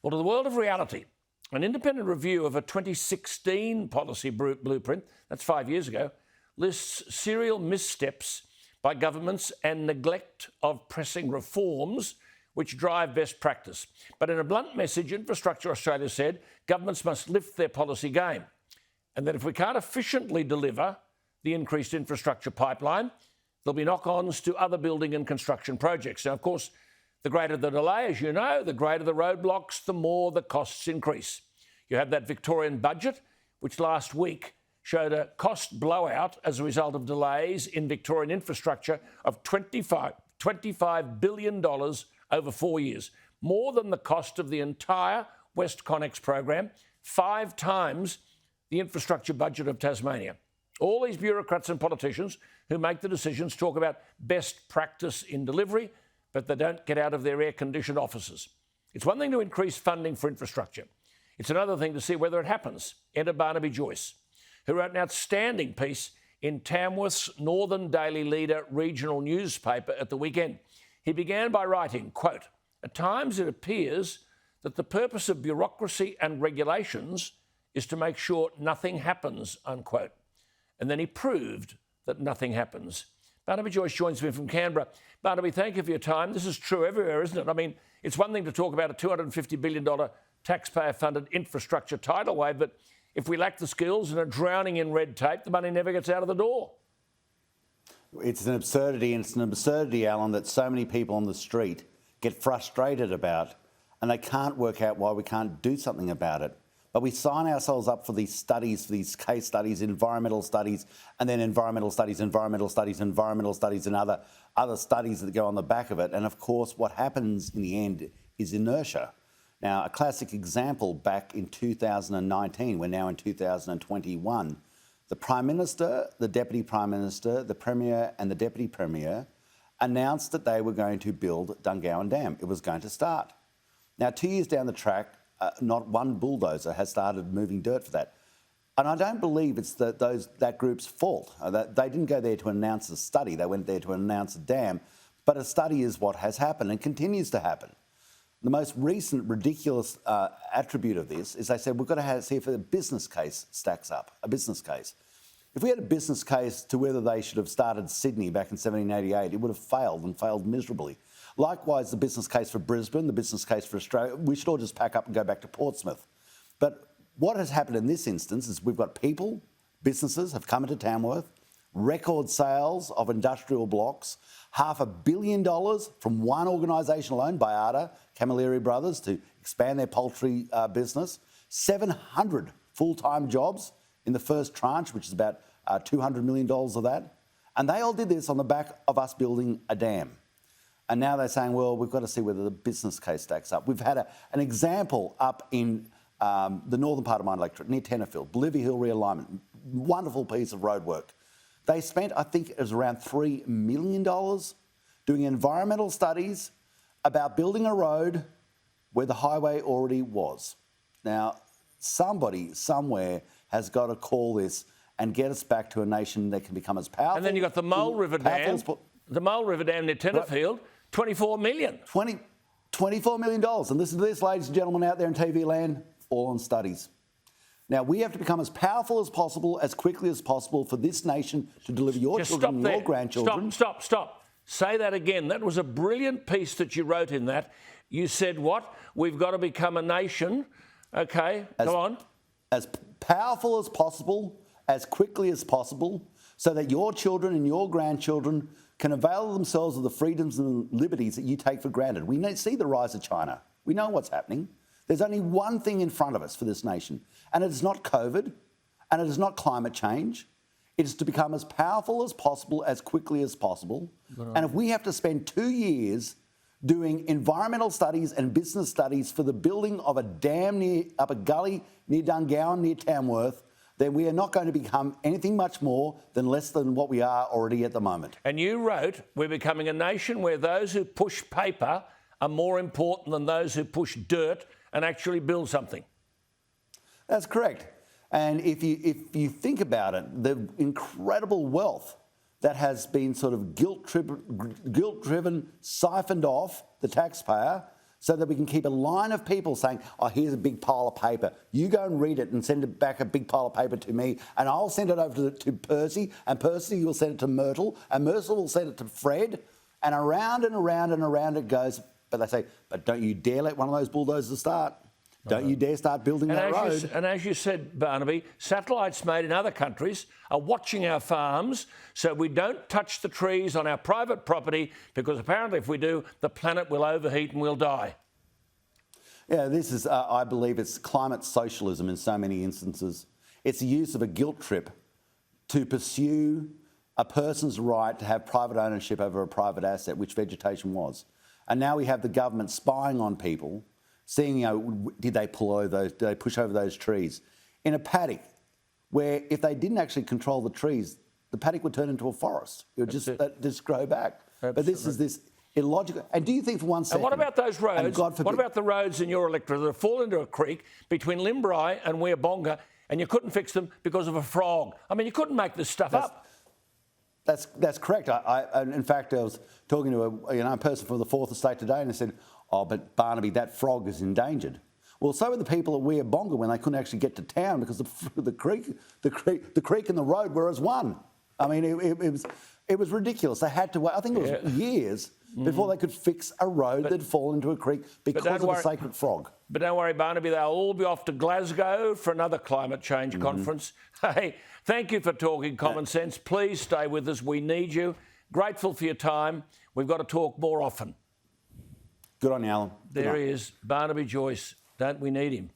Well, to the world of reality, an independent review of a 2016 policy blueprint, that's 5 years ago, lists serial missteps by governments and neglect of pressing reforms which drive best practice. But in a blunt message, Infrastructure Australia said governments must lift their policy game, and that if we can't efficiently deliver the increased infrastructure pipeline, there'll be knock-ons to other building and construction projects. Now, of course, the greater the delay, as you know, the greater the roadblocks, the more the costs increase. You have that Victorian budget, which last week showed a cost blowout as a result of delays in Victorian infrastructure of $25 billion over 4 years, more than the cost of the entire West Connex program, 5 times the infrastructure budget of Tasmania. All these bureaucrats and politicians who make the decisions talk about best practice in delivery, but they don't get out of their air-conditioned offices. It's one thing to increase funding for infrastructure. It's another thing to see whether it happens. Enter Barnaby Joyce, who wrote an outstanding piece in Tamworth's Northern Daily Leader regional newspaper at the weekend. He began by writing, quote, "At times it appears that the purpose of bureaucracy and regulations is to make sure nothing happens," unquote. And then he proved that nothing happens. Barnaby Joyce joins me from Canberra. Barnaby, thank you for your time. This is true everywhere, isn't it? I mean, it's one thing to talk about a $250 billion taxpayer-funded infrastructure tidal wave, but if we lack the skills and are drowning in red tape, the money never gets out of the door. It's an absurdity, Alan, that so many people on the street get frustrated about, and they can't work out why we can't do something about it. But we sign ourselves up for these studies, these case studies, environmental studies, and then environmental studies, and other studies that go on the back of it. And of course, what happens in the end is inertia. Now, a classic example back in 2019, we're now in 2021, the Prime Minister, the Deputy Prime Minister, the Premier and the Deputy Premier announced that they were going to build Dungowan Dam. It was going to start. Now, 2 years down the track, not one bulldozer has started moving dirt for that. And I don't believe it's that group's fault. They didn't go there to announce a study. They went there to announce a dam. But a study is what has happened and continues to happen. The most recent ridiculous attribute of this is they said, we've got to see if a business case stacks up, a business case. If we had a business case to whether they should have started Sydney back in 1788, it would have failed and failed miserably. Likewise, the business case for Brisbane, the business case for Australia, we should all just pack up and go back to Portsmouth. But what has happened in this instance is we've got people, businesses have come into Tamworth, record sales of industrial blocks, $500 million from one organisation alone, Baiada, Camilleri Brothers, to expand their poultry business, 700 full-time jobs in the first tranche, which is about $200 million of that. And they all did this on the back of us building a dam. And now they're saying, well, we've got to see whether the business case stacks up. We've had an example up in the northern part of my electorate, near Tenterfield, Bolivia Hill realignment, wonderful piece of road work. They spent, I think it was around $3 million doing environmental studies about building a road where the highway already was. Now, somebody somewhere has got to call this and get us back to a nation that can become as powerful. And then you've got the Mole River Dam, near Tenterfield, $24 million. $24 million. And listen to this, ladies and gentlemen out there in TV land, all on studies. Now, we have to become as powerful as possible, as quickly as possible for this nation to deliver your children and your grandchildren. Stop. Say that again. That was a brilliant piece that you wrote in that. You said what? We've got to become a nation. OK, go on. As powerful as possible, as quickly as possible, so that your children and your grandchildren can avail themselves of the freedoms and liberties that you take for granted. We see the rise of China. We know what's happening. There's only one thing in front of us for this nation, and it is not COVID, and it is not climate change. It is to become as powerful as possible, as quickly as possible. And if we have to spend 2 years doing environmental studies and business studies for the building of a dam up a gully near Dungowan, near Tamworth, then we are not going to become anything much more than less than what we are already at the moment. And you wrote, we're becoming a nation where those who push paper are more important than those who push dirt and actually build something. That's correct. And if you think about it, the incredible wealth that has been sort of guilt-driven, siphoned off the taxpayer, so that we can keep a line of people saying, oh, here's a big pile of paper. You go and read it and send it back a big pile of paper to me, and I'll send it over to Percy, and Percy will send it to Myrtle, and Myrtle will send it to Fred, and around and around and around it goes. But they say, but don't you dare let one of those bulldozers start. Don't you dare start building that road. And as you said, Barnaby, satellites made in other countries are watching our farms so we don't touch the trees on our private property, because apparently if we do, the planet will overheat and we'll die. Yeah, this is, I believe it's climate socialism in so many instances. It's the use of a guilt trip to pursue a person's right to have private ownership over a private asset, which vegetation was. And now we have the government spying on people, seeing, did they push over those trees? In a paddock where if they didn't actually control the trees, the paddock would turn into a forest. It would just grow back. Absolutely. But this is this illogical. And do you think for one second... And what about those roads? God forbid, what about the roads in your electorate that fall into a creek between Limbri and Wearbonga, and you couldn't fix them because of a frog? I mean, you couldn't make this stuff up. That's correct. In fact, I was talking to a person from the Fourth Estate today, and they said, oh, but Barnaby, that frog is endangered. Well, so were the people at Wearbonga when they couldn't actually get to town because the creek and the road were as one. I mean, it was ridiculous. They had to wait. I think it was years before they could fix a road that'd fallen into a creek because of the sacred frog. But don't worry, Barnaby, they'll all be off to Glasgow for another climate change conference. Hey, thank you for talking common sense. Please stay with us. We need you. Grateful for your time. We've got to talk more often. Good on you, Alan. There he is, Barnaby Joyce. Don't we need him?